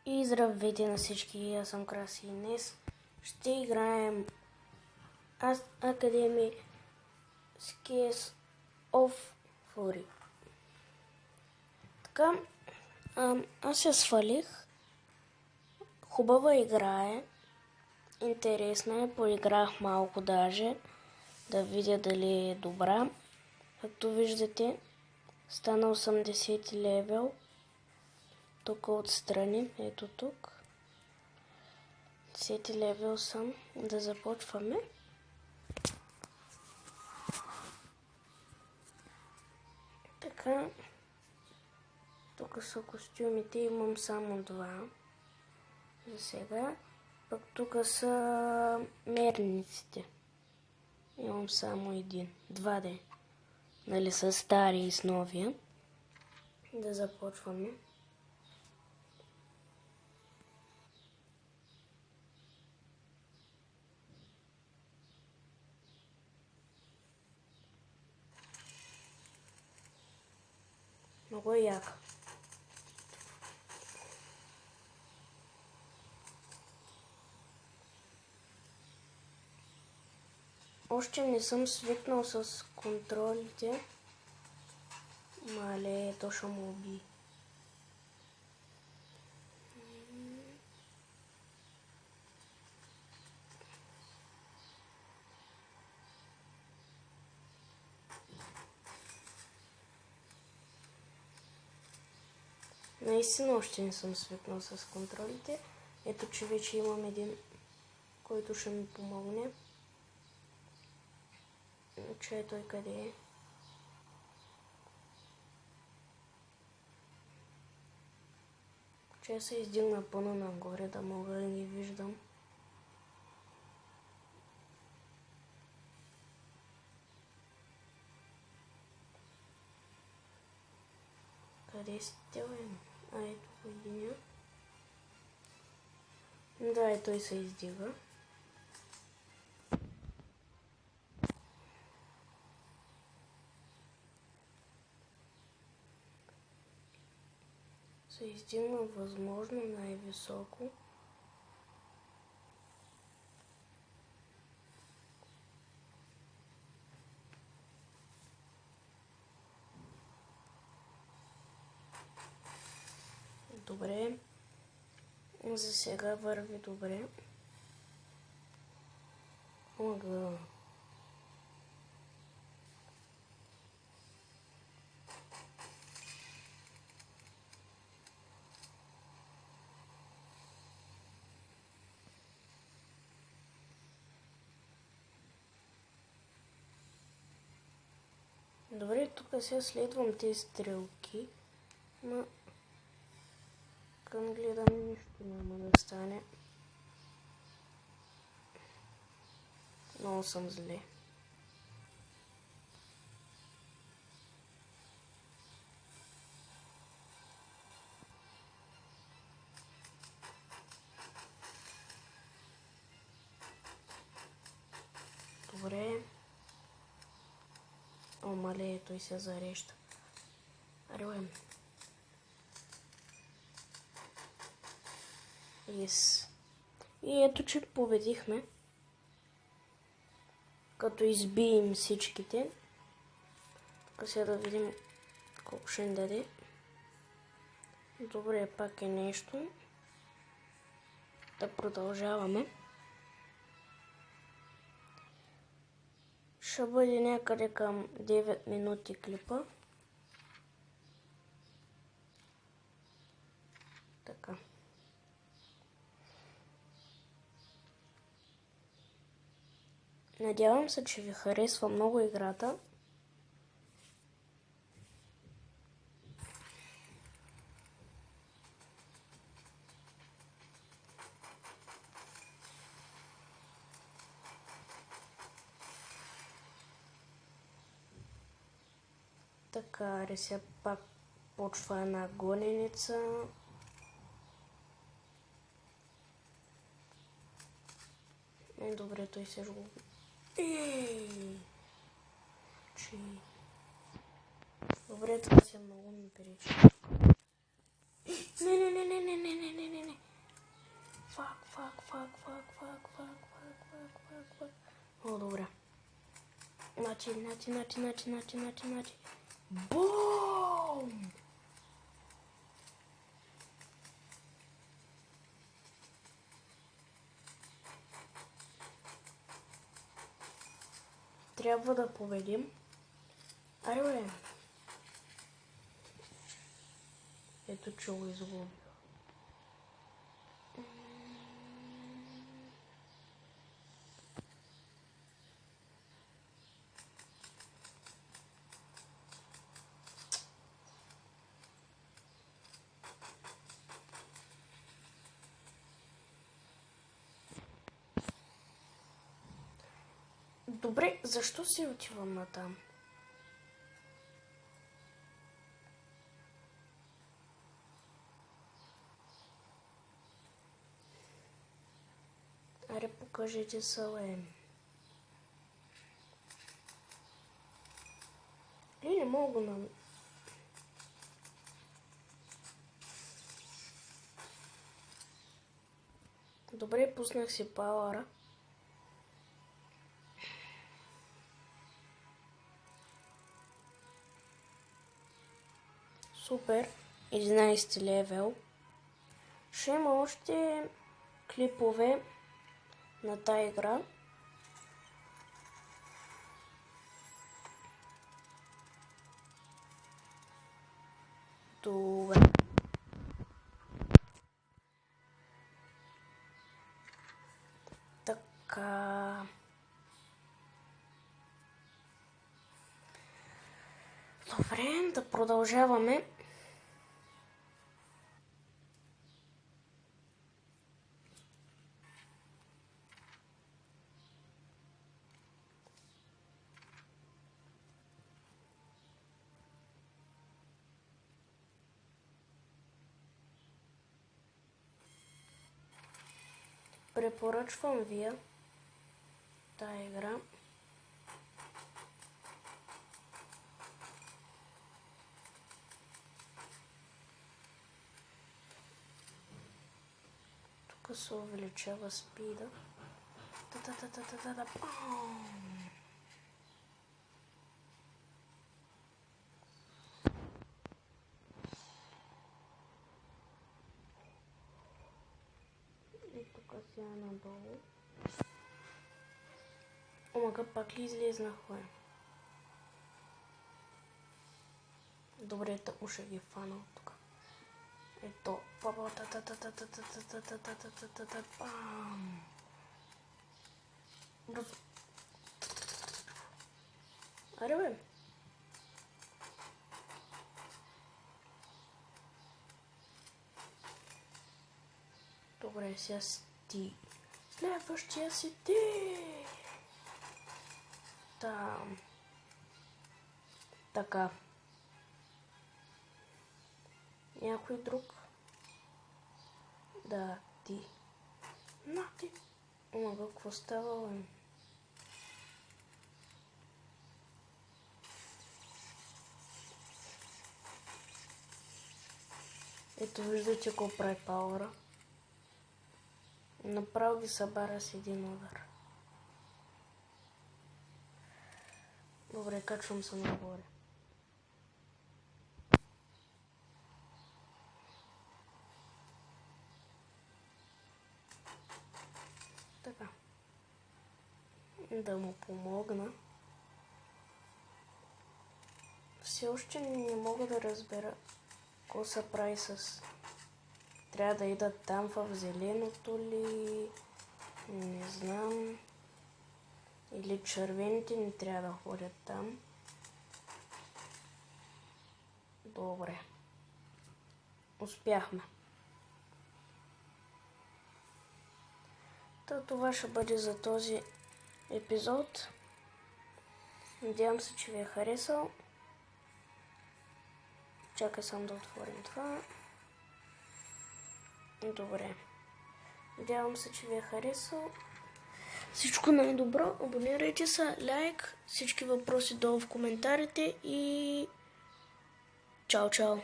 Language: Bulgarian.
И здравейте на всички, аз съм Краси и днес ще играем Academy Skies of Fury. Така, аз я свалих. Хубава игра е, интересна е, поиграх малко даже, да видя дали е добра. Както виждате, стана 80 левел. Тук отстрани, ето тук. 10 левел съм. Да започваме. Така. Тук са костюмите, имам само два. За сега. Пък тук са мерниците. Имам само един. Два де. Нали са стари и с новия. Да започваме. Много е яка. Още не съм свикнал с контролите. Мале, то ще му уби. Наистина още не съм свикнал с контролите. Ето, че вече имам един, който ще ми помогне. Че е той къде е? Че се издигна пълно нагоре, да мога да ги виждам. Къде сте, бе? Ето го единия. Да, и той се издига. Се издигна възможно най-високо. Добре. За сега върви добре. Ага. Добре, тук сега следвам тези стрелки, но към гледам нищо няма да стане. Много съм зле. Добре. О, мале, той се зареща. Арюем. Yes. И ето, че победихме. Като избием всичките. Тук сега да видим колко ще ни даде. Добре, пак е нещо. Да продължаваме. Ще бъде някъде към 9 минути клипа. Така. Надявам се, че ви харесва много играта. Така, сега пак почва една гоненица. Добре, той се жгуби. Добре, това се много ми пречи. Не. Нати. Бум! Трябва да победим. Айде, бе. Ето, че го изгубих. Добре, защо си отивам натам? Аре, покажете Салем. Или не мога на... Добре, пуснах си пауъра. Супер, 11 левел. Ще има още клипове на тая игра. Добре. Така. Добре, да продължаваме. Препоръчвам ви тая игра. Тук се увеличава спида. И тук сега надолу. Омага, пак ли излезнахме? Добре, тъпо ще ги фана от тук. Ето. Бам! Бързо. Аре, бе! Добре, сега си ти. Следващия си ти! Там. Така. Някой друг? Да, ти. На, ти. Омага, какво става, бе? Ето, виждате какво прави пауъра. Направо ги събара с един удар. Добре, качвам се нагоре. Така. Да му помогна. Все още не мога да разбера какво се прави с... Трябва да идат там в зеленото ли? Не знам. Или червените не трябва да ходят там. Добре. Успяхме. Това ще бъде за този епизод. Надявам се, че ви е харесал. Чакай само да отворим това. Добре. Надявам се, че ви е харесал. Всичко най-добро. Абонирайте се, лайк, всички въпроси долу в коментарите и чао, чао!